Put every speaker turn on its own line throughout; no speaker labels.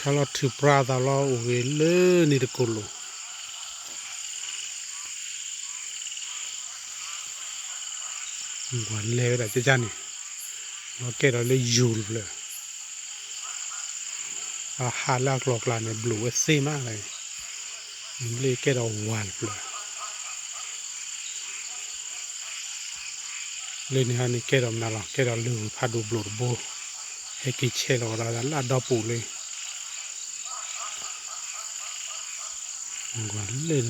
ถ้าเราถือปลาตลอดเวลานี่ตะกุลวันเล่ได้จะจานี่เราแกเราเลยยูลเลยหาลากหลอกลานในบลูเอสซีมากเลยเลยแกเราวันเลยเลยนี่ฮะนี่แกเรานั่นละแกเราลืมพาดูบลูโบให้กิเชลเราละลาดอปูเลยวันเล่น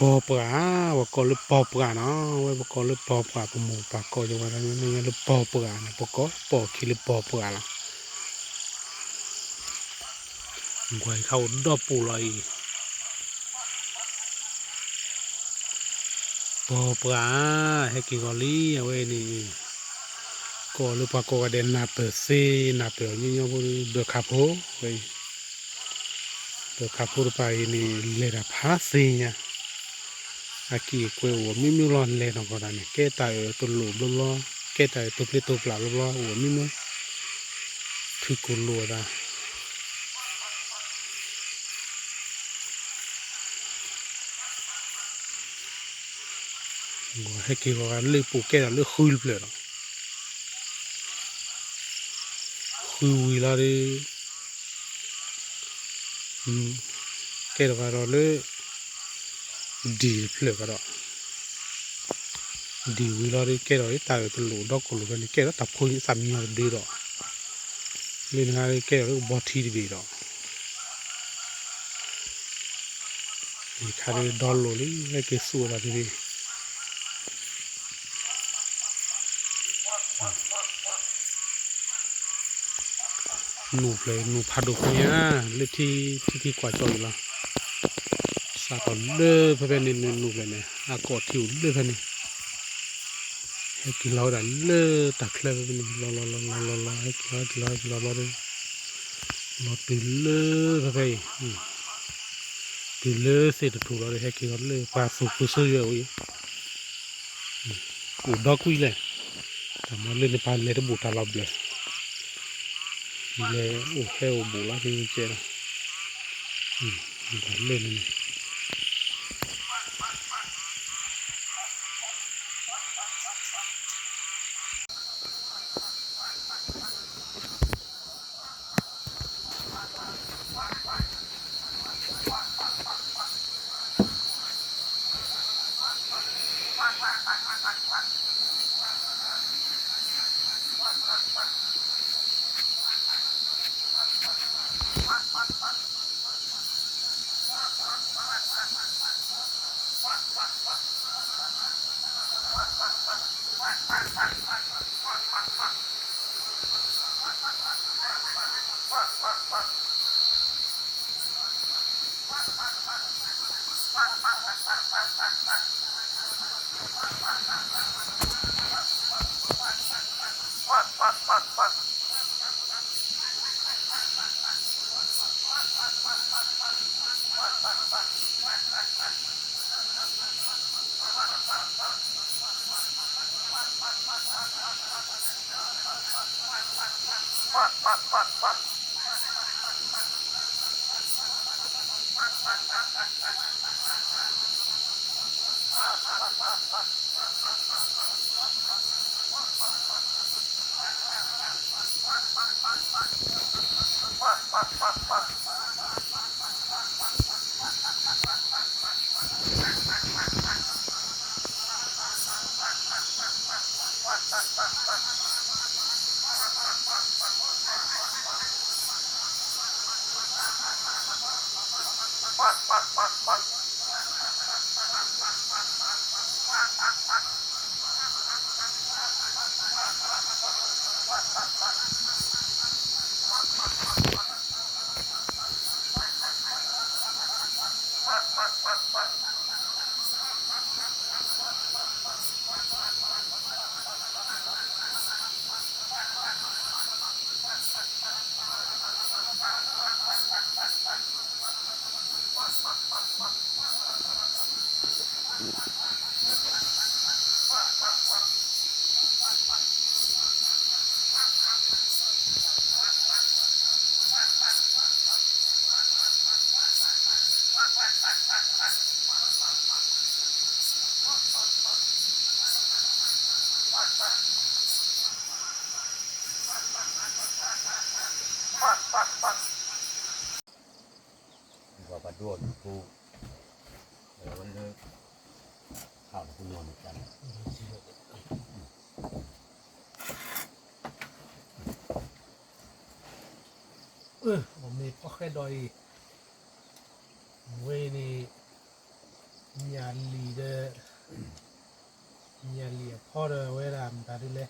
ปอปลาว่าก็เลยปอปลาเนาะว่าก็เลยปอปลาปมูปลาก็จะว่าอะไรนี่เลยปอปลานะปอก็ปอคิดเลยปอปลาละกวยเขาดอปูเลยปอปลาให้กินกอลี่เอาไว้นี่ก็เลยปลาก็เดินนาเปิดซีนาเปิดนี่ยบุเดือดขับโหไปเดือดขับโหไปนี่เลยละพาซีเนี่ย aquí kue wo mimi lon le no kora ni ke ta to lu lo ke ta to ple to pla lo wo mimi thu ku lu da ngo he ki go le pu ke da le khui ple no khui wi la de ke da ro le di ple ka ro di wi la de ke ro ta to lu do ko lu ni ke da ta khui sa mi de ro le na de ke ro bo thi de ro ni kha de do lo le ke su la deหนูเลยหนูพาดูคนนี้เลยที่กว่าจอยละสาตอนเลื่อเพื่อนนี่หนูเลยเนี่ยอากอดทิวเลื่อเพื่อนนี่ให้กินเราดันเลื่อตักเลื่อเพื่อนนี่รอให้กินเราเลยรอตื่นเลื่อเพื่อนตื่นเลื่อเสร็จถูกเราเลยให้กินเราเลยปลาสุกซื้อเยอะอีกูดอกกุยเลยแต่มันเลยในปลาเลยระบุตาลับเลยเลยโอ้แค่บุลาที่เจ้ามันเล่นนี่
ก็ประดวนกูวันนี้ข้าวกูนอนกัน
ผมมีพ่อแค่ดอยเวนี่ญาลีเดญาลีพ่อเดเวรามตาดิเลย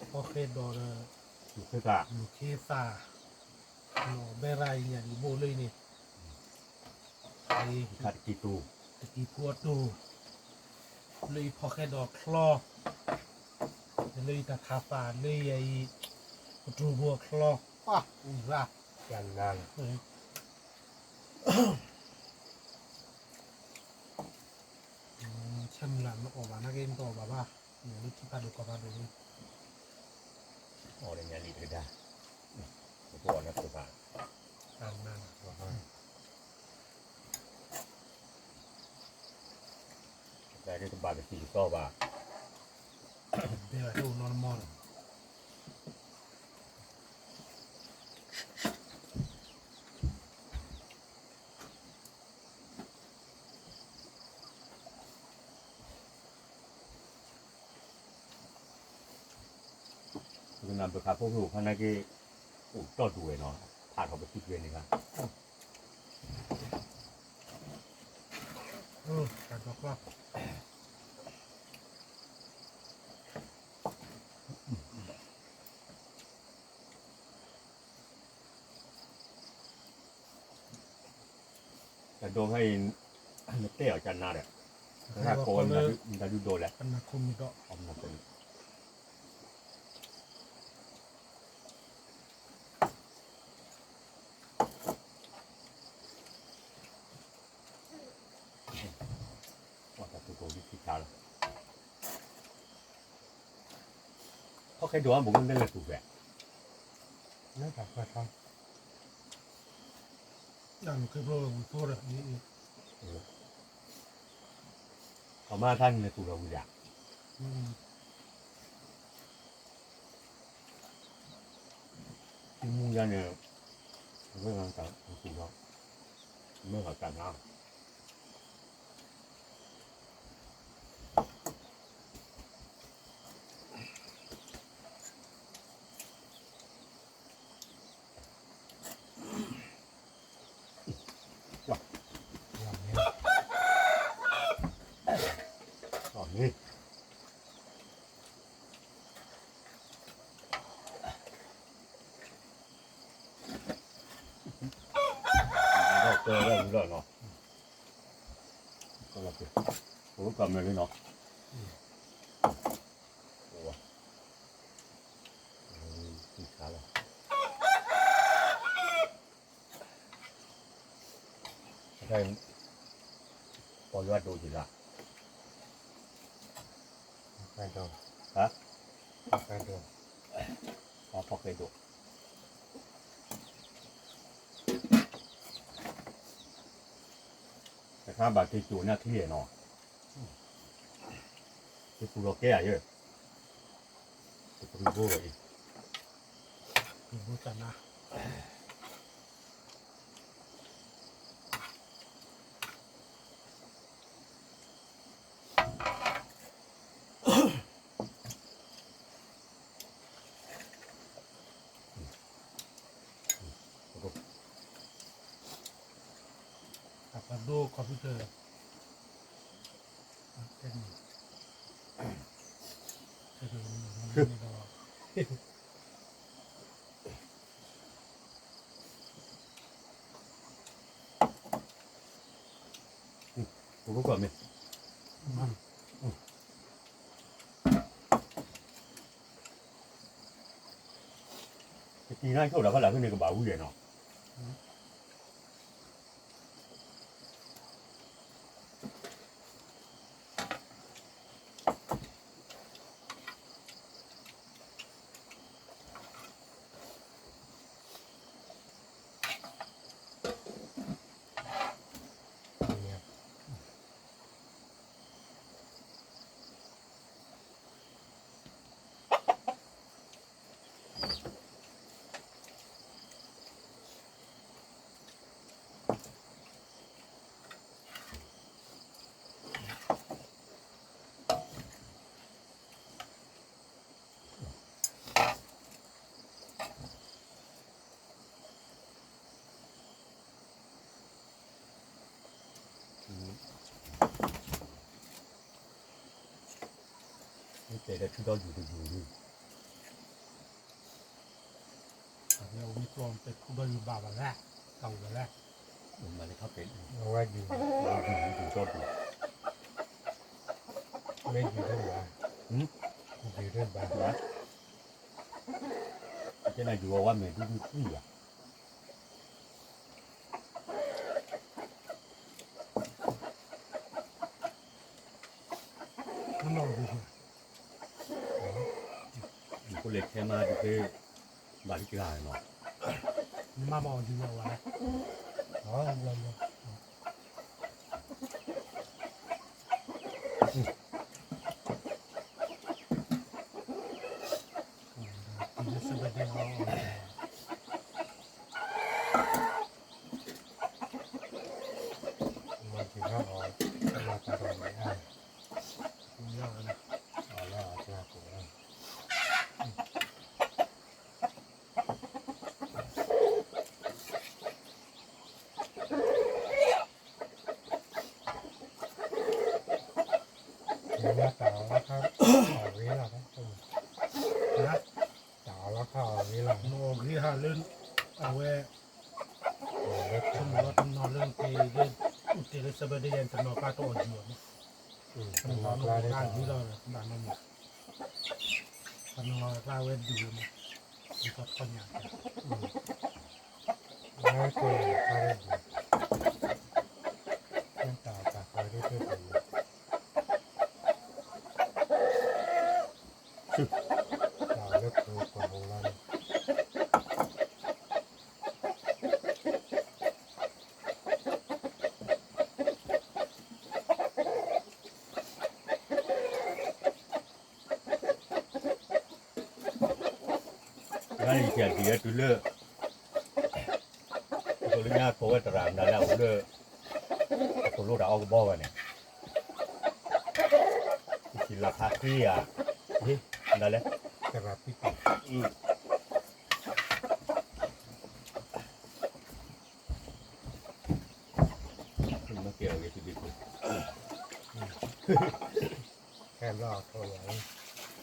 พ่อแค่ดอย
อยู่คือตา
อยู่เคซาโนเบรายญาลีโบเลยนี่ไอ้
ขัดกีตู
ตะกี้พวดดูเลยพ่อแค่ดอกคลอเลยตะคาฟาเลยไอ้ประตูบัวคลอป้าอุ้ยร่า
ยันนาง
ฉันหลังออกมานักเรียนต่อแบบว่าอย่างนี้ที่พาดูกับพาดูนี่
อ๋อในงานลีดได้พวกนักศึกษา
อ่านนั่น
ได้ได้ตบาเป็นสี่ต่อบา
เดี๋ยวดูนอนมอน
คือนำไปขับพวกลูกพนักงานอุดต่อดูเลยเนาะผ่านเขาไปคิดเวียนนี่ครับ
การบอกว่า
แต่โดนให้เต้อจันนาเนี่ยถ้าโกนมันจะดูโดนแหละ
ปัญหาคุณมีก็
เอามาเป็นว่าแต่ตัววิธีการเพราะใครดูว่าผมมันได้เลยถูกแบบ
นี่แบบไปทำอย่างคือโปรตัวแบบนี้
เขามาท่านในตัวเราอยากที่มุ่งยันเนี่ยเมื่อหลังจากถูกเราเมื่อหลังจากน้ำอ๋อนี่เราเจอเรื่องเนาะก็เราเป็นผมก็กลับมาเลยเนาะโอ้ยที่ขาเราใช่พอยอดดูจิละ
ไปดู
ฮะ
ไปดู
อ๋อพอเคยดูแต่ข้าบาดที่จูเนี่ยที่เนาะที่ปูโรแก้เยอะที่ปูโรเลย
รู้จักนะ กับดูคอมพิวเตอร์เป็นคือมันก็
ปูก็ก่อนไหม
มัน
ทีนั้นเขาเราก็หลับขึ้นในกระเป๋าผู้ใหญ่เนาะ แต่ที่เราอยู่นี่
เรามีกลองเป็นคู่ด้วยอยู่บ้าวันแรกเก่าวันแรก
มันเลยเข้าเป็น
เอาไว้อยู่
อยู่ชอบอยู่
ไม่อยู่ด้วยบ้านอยู่ด้วยบ้าน
นะเจ้าหน้าอยู่ว่ามันดูนี่อ่ะ
นั่นเราดู
อยู่คนเล็กแค่มาดูแค่บาริกาเนาะ
มาบอกอยู่ว่าวันแรก
อ๋อเรา
ที่จะสบายดีเอา
มาถึงก็อ๋อมาตลอดไม่ได้
เยอะนะ
อ๋อแล้วอาจจะปวดเดี๋ยวมาต่อแล้วครับต่อวิลาครับ
นะ
ต่อแล้วเข้าวิลา
โน้ที่หาเรื่องเอาไว้
เล็ก
สมมติว่าทำนอนเรื่องเที่จะสบายดีอย่างทำนอนป้าตัวอยู่นะทำนอนบ้านที่เราบ้านนั่นเนี่ยทำนอนป้าเวทดูนะมีก็คนอย่าง
แล้วตัวเขาได้ดีนั่นต่อจากคอยได้ด้วยดีเราเลิกดูคนโบราณ
นั่นอีกอย่างเดียวตัวเลือกตัวเลือกยากเพราะว่าตารางนั้นแล้วเลือกตัวลูกเราเอากระบอกกันเนี่ยกินราคาที่อ่ะนี่นั่นแหละ
แต่แบบพี่ติด
คุณมาเกี่ยวกับชีวิตคุณ
แค่รอดเท่าไหร่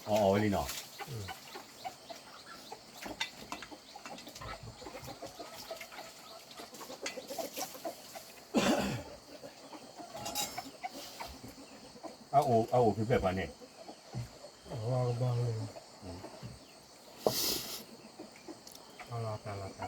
อ๋อไว้นี่เนาะเอาคือแบบว่าเนี่ย
วางบางเลยเอารอแต่ละแต่